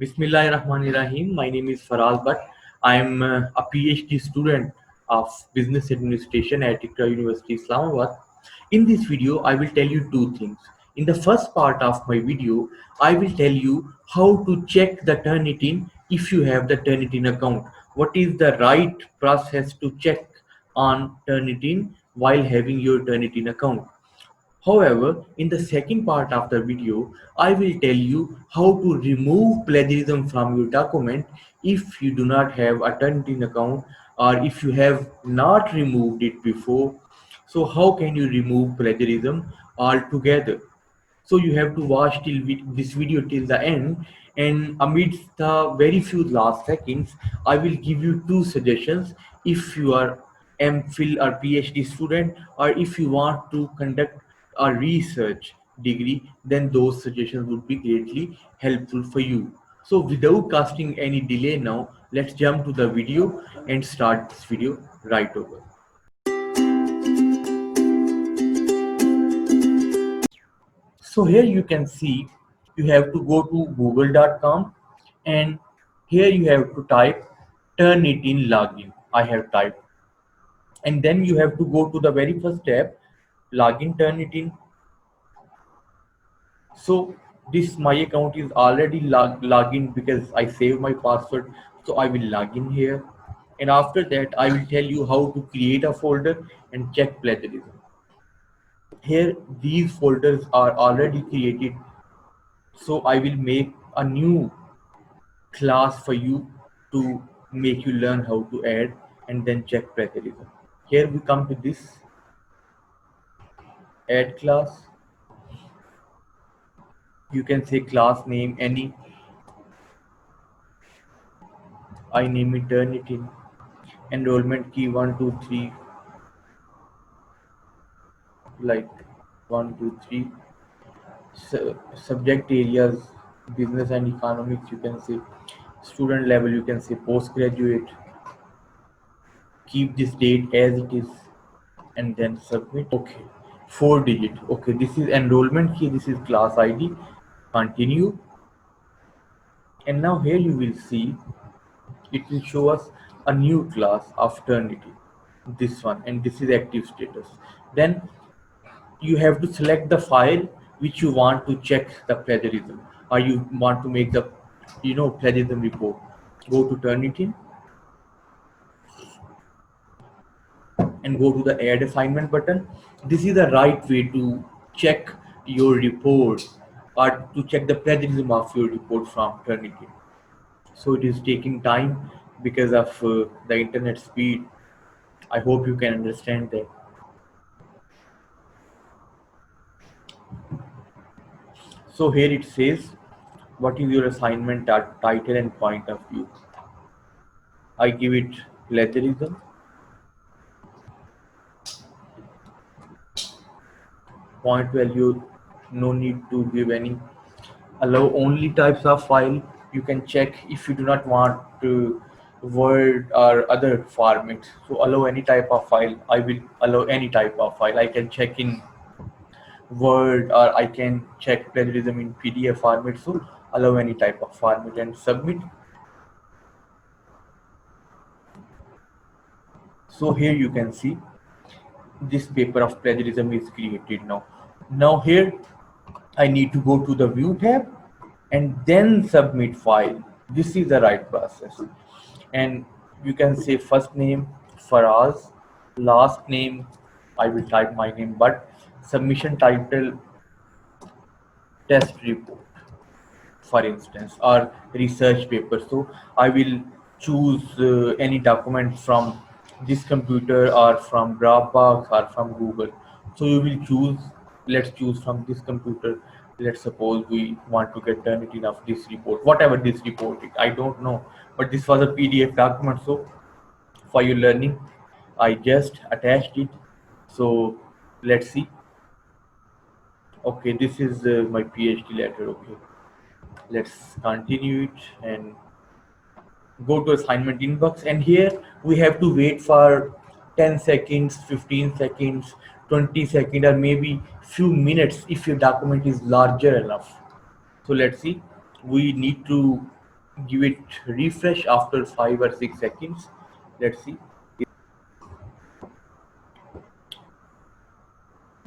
Bismillahirrahmanirrahim. My name is Faraz Bhatt. I am a PhD student of Business Administration at Iqra University, Islamabad. In this video, I will tell you two things. In the first part of my video, I will tell you how to check the Turnitin if you have the Turnitin account. What is the right process to check on Turnitin while having your Turnitin account? However, in the second part of the video, I will tell you how to remove plagiarism from your document if you do not have a Turnitin account or if you have not removed it before. So how can you remove plagiarism altogether? So you have to watch this video till the end, and amidst the very few last seconds, I will give you two suggestions if you are MPhil or PhD student, or if you want to conduct a research degree, then those suggestions would be greatly helpful for you. So without casting any delay now, let's jump to the video and start this video right over. So here you can see you have to go to google.com, and here you have to type Turnitin login. I have typed, and then you have to go to the very first tab, login Turnitin. So this my account is already login because I saved my password. So I will log in here, and after that I will tell you how to create a folder and check plagiarism. Here these folders are already created, so I will make a new class for you to make you learn how to add and then check plagiarism. Here we come to this add class. You can say class name any. I name it Turnitin. Enrollment key 123, like 123. Subject areas business and economics, you can say. Student level, you can say postgraduate. Keep this date as it is and then submit. Okay, 4 digit. Okay, this is enrollment key, this is class ID. Continue, and now here you will see it will show us a new class of Turnitin, this one, and this is active status. Then you have to select the file which you want to check the plagiarism, or you want to make the plagiarism report. Go to Turnitin and go to the add assignment button. This is the right way to check your report or to check the plagiarism of your report from Turnitin. So it is taking time because of the internet speed. I hope you can understand that. So here it says what is your assignment title and point of view. I give it plagiarism. Point value, no need to give any. Allow only types of file. You can check if you do not want to Word or other formats. So allow any type of file. I will allow any type of file. I can check in Word or I can check plagiarism in PDF format. So allow any type of format and submit. So here you can see this paper of plagiarism is created now. Now here I need to go to the view tab and then submit file. This is the right process. And you can say first name Faraz, last name I will type my name, but submission title test report, for instance, or research paper. So I will choose any document from this computer or from Dropbox or from Google. So you will choose, let's choose from this computer. Let's suppose we want to get Turnitin of this report, whatever this report is, I don't know, but this was a PDF document. So for your learning, I just attached it. So let's see. Okay, this is my PhD letter. Okay, let's continue it and go to assignment inbox, and here we have to wait for 10 seconds, 15 seconds, 20 seconds, or maybe few minutes if your document is larger enough. So let's see, we need to give it refresh after 5 or 6 seconds. Let's see.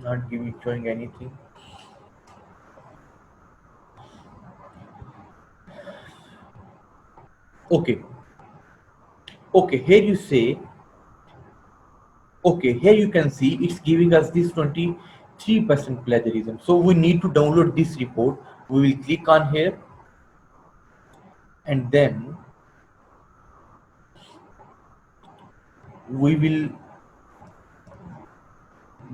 Not giving showing anything. Okay. Okay, here you say, okay, here you can see it's giving us this 23% plagiarism. So we need to download this report. We will click on here and then we will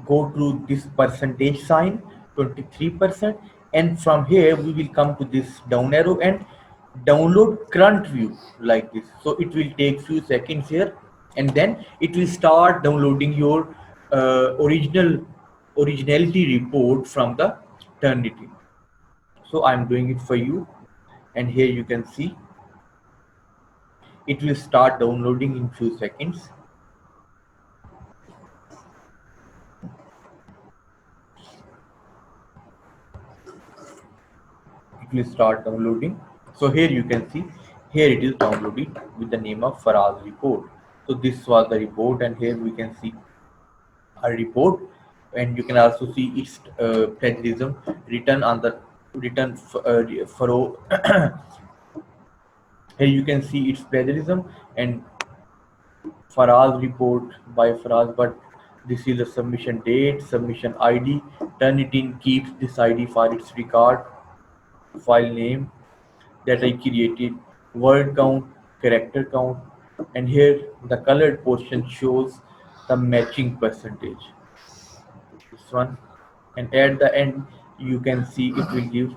go to this percentage sign 23%, and from here we will come to this down arrow and download current view like this. So it will take few seconds here and then it will start downloading your originality report from the Turnitin. So I'm doing it for you, and here you can see it will start downloading in few seconds. It will start downloading. So here you can see, here it is downloaded with the name of Faraz report. So this was the report, and here we can see a report, and you can also see its plagiarism written on the written furrow. Here you can see its plagiarism and Faraz report by Faraz, but this is the submission date, submission ID. Turnitin keeps this ID for its record, file name that I created, word count, character count, and here the colored portion shows the matching percentage. This one, and at the end you can see it will give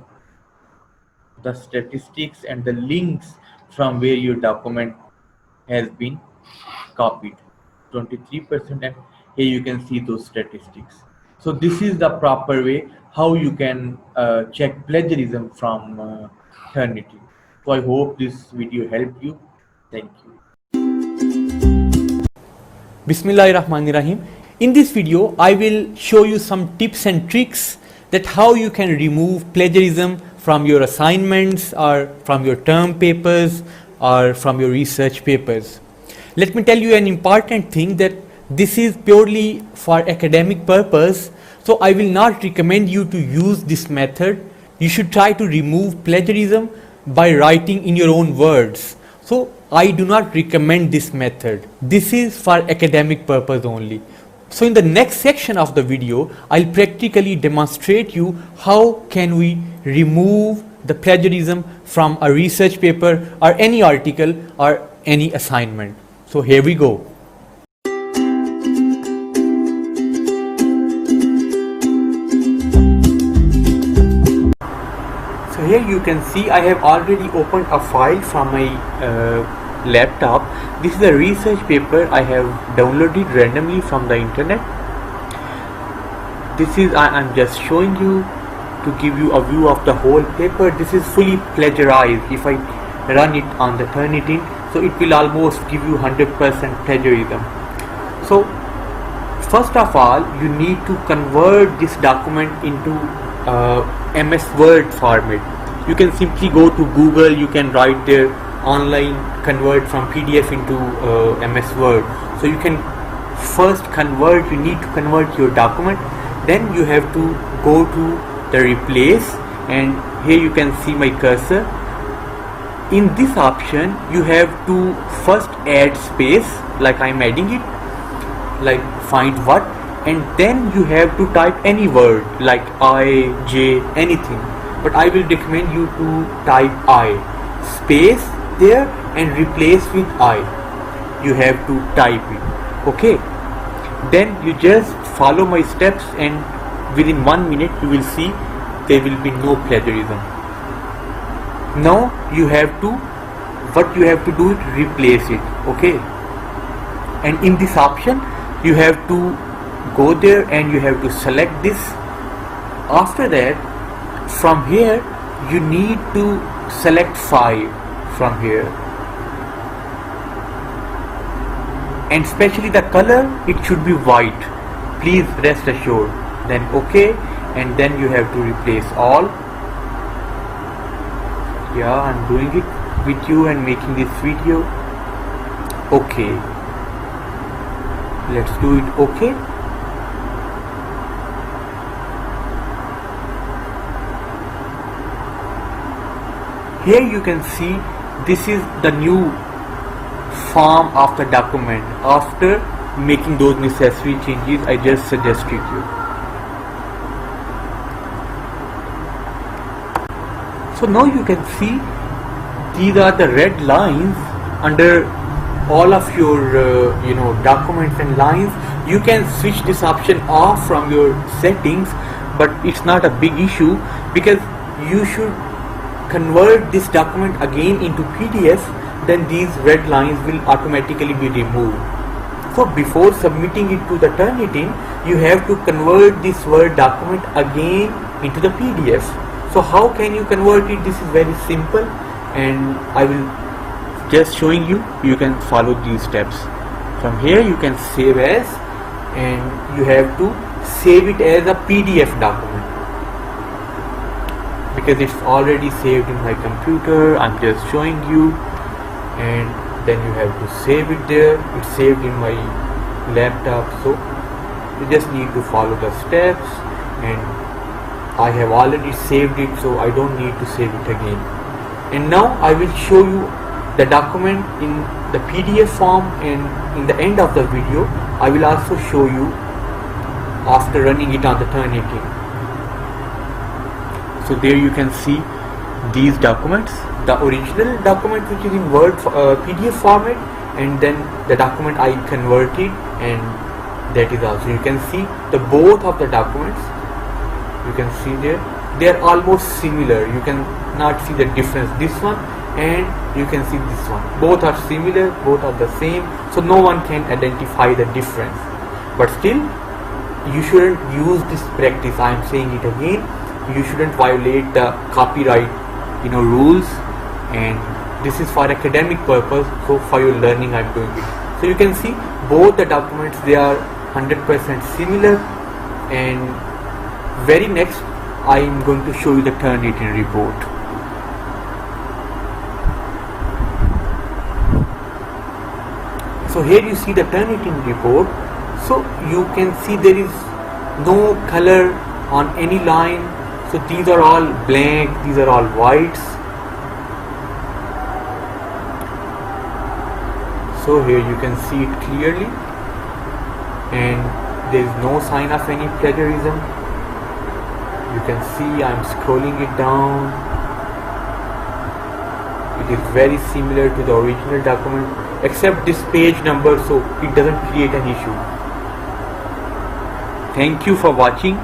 the statistics and the links from where your document has been copied. 23%, and here you can see those statistics. So this is the proper way how you can check plagiarism from Turnitin. So I hope this video helped you. Thank you. Bismillahirrahmanirrahim. In this video, I will show you some tips and tricks that how you can remove plagiarism from your assignments or from your term papers or from your research papers. Let me tell you an important thing, that this is purely for academic purpose, so I will not recommend you to use this method. You should try to remove plagiarism by writing in your own words. So I do not recommend this method. This is for academic purpose only. So in the next section of the video, I'll practically demonstrate you how can we remove the plagiarism from a research paper or any article or any assignment. So here we go. So here you can see I have already opened a file from my laptop. This is a research paper I have downloaded randomly from the internet. This is, I'm just showing you to give you a view of the whole paper. This is fully plagiarized. If I run it on the Turnitin, so it will almost give you 100% plagiarism. So first of all, you need to convert this document into MS Word format. You can simply go to Google, you can write there online convert from PDF into MS Word. So you can first convert, you need to convert your document, then you have to go to the replace, and here you can see my cursor. In this option you have to first add space, like I'm adding it, like find what, and then you have to type any word like I, J, anything, but I will recommend you to type I, space there and replace with I. You have to type it, okay? Then you just follow my steps, and within 1 minute you will see there will be no plagiarism. Now you have to, what you have to do is replace it, okay? And in this option you have to go there and you have to select this. After that, from here you need to select 5 from here, and especially the color, it should be white, please rest assured. Then okay, and then you have to replace all. Yeah, I'm doing it. with you and making this video. Okay, let's do it. Okay, here you can see this is the new form of the document after making those necessary changes I just suggested you. So now you can see these are the red lines under all of your documents and lines. You can switch this option off from your settings, but it's not a big issue because you should convert this document again into PDF. Then these red lines will automatically be removed. So before submitting it to the Turnitin, you have to convert this Word document again into the PDF. So how can you convert it? This is very simple, and I will just showing you. You can follow these steps. From here you can save as, and you have to save it as a PDF document because it's already saved in my computer. I'm just showing you, and then you have to save it there. It's saved in my laptop, so you just need to follow the steps, and I have already saved it, so I don't need to save it again. And now I will show you the document in the PDF form, and in the end of the video I will also show you after running it on the Turnitin. So there you can see these documents, the original document which is in Word PDF format, and then the document I converted, and that is also, you can see the both of the documents. You can see there they are almost similar. You can not see the difference. This one and you can see this one, both are similar, both are the same, so no one can identify the difference. But still you shouldn't use this practice. I am saying it again, you shouldn't violate the copyright rules, and this is for academic purpose, so for your learning I'm doing it. So you can see both the documents, they are 100% similar. And very next I am going to show you the Turnitin report. So here you see the Turnitin report. So you can see there is no color on any line. So these are all blank, these are all whites. So here you can see it clearly, and there is no sign of any plagiarism. You can see I'm scrolling it down. It is very similar to the original document except this page number, so it doesn't create an issue. Thank you for watching.